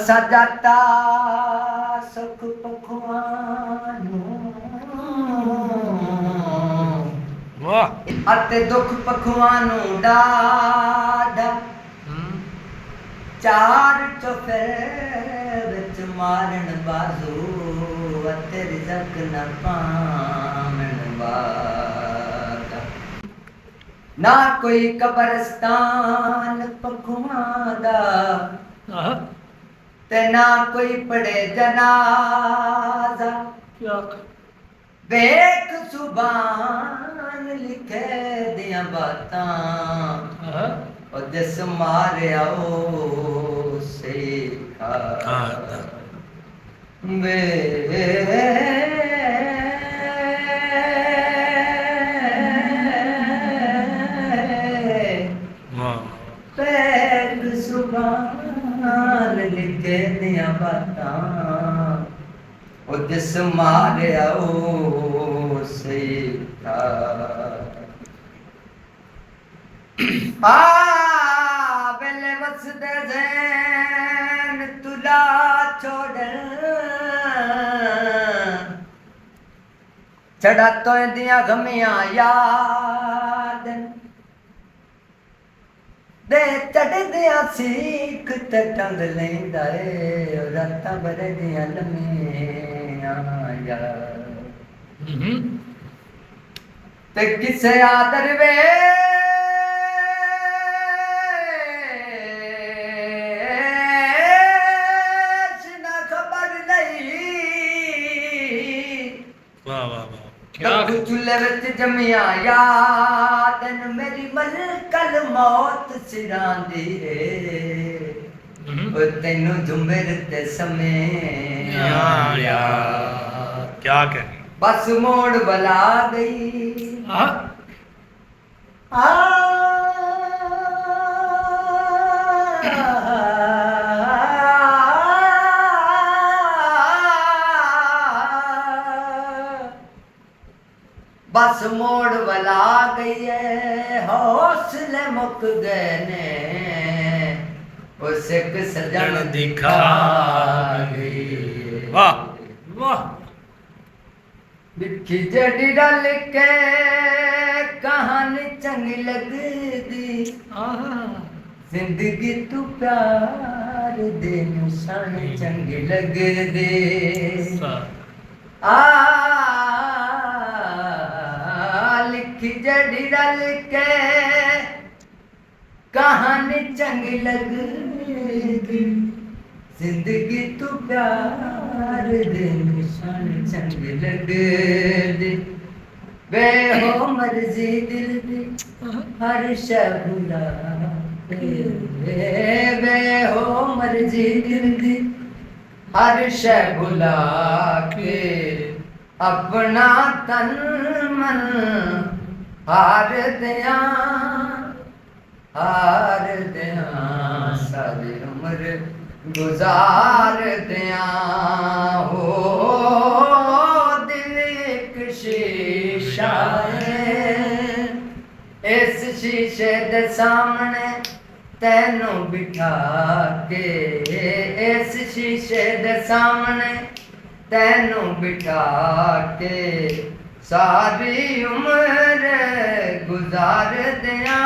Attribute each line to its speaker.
Speaker 1: ਸਜਾਤਾ ਸੁਖ ਪਖਵਾਨੂ
Speaker 2: ਵਾਹ
Speaker 1: ਅਤੇ ਦੁੱਖ ਪਖਵਾਨੂ ਡਾਢਾ ਚਾਰ ਚੁਫੇਰੇ ਵਿੱਚ ਮਾਰਨ ਬਾਜ਼ੂ ਅਤੇ ਰਿਜ਼ਕ ਨਾ ਪਾਵਣ ਵਾਦਾ ਨਾ ਕੋਈ ਕਬਰਸਤਾਨ ਪਖਵਾਂ ਦਾ ਤੇ ਨਾ ਕੋਈ ਪੜੇ ਜਨਾਜ਼ਾ ਵੇਖ ਸੁਬਾਨ ਲਿਖੇ ਦੀਆਂ ਬਾਤਾਂ ਉਹ ਜਿਸ ਮਾਰਿਆ ਉਹ ਸਿਖਾ ਵੇ ਪੈਗ ਸੁਬਾਨ ਲਿਖੇ ਦੀਆਂ ਬਾਤਾਂ ਉਹ ਜਿਸ ਮਾਰਿਆ ਉਹ ਸਿਖਾ बेले वसदे ज़ैन तुला छोड़ छड़ा तो दिया गमियां याद दे चढ़ दिया सीख ते टंग लेंदा ए रातां बरे दिया लम्मियां याद ते किसे आदर वे चूल्हे विच जमिया यादन मेरी मलकल मौत सिरांदी है तेनू जुमेर ते समय
Speaker 2: क्या करें
Speaker 1: बस मोड़ बला गई बस मोड़ बला गई है हौसले मुक गए ने उस एक सजन दिखा गई
Speaker 2: वाह वाह
Speaker 1: लिखी जड़ी रल के कहानी चंगी लगदी जिंदगी तू प्यार दे निशान चंगी लगदी लिखी जड़ी रल के कहानी चंगी लगदी जिंदगी तू प्यार दे निशान चंगी लगदी वे हो मर्जी दिल दी हर शय भुला वे हो मर्जी दिल दी हर शय भुला के अपना तन मन हार दिया सारी उम्र गुजार दिया हो दिल एक शीशा है इस शीशे दे सामने तेनू बिठा के इस शीशे दे सामने तेनू बिठा के सारी उम्र गुजार दिया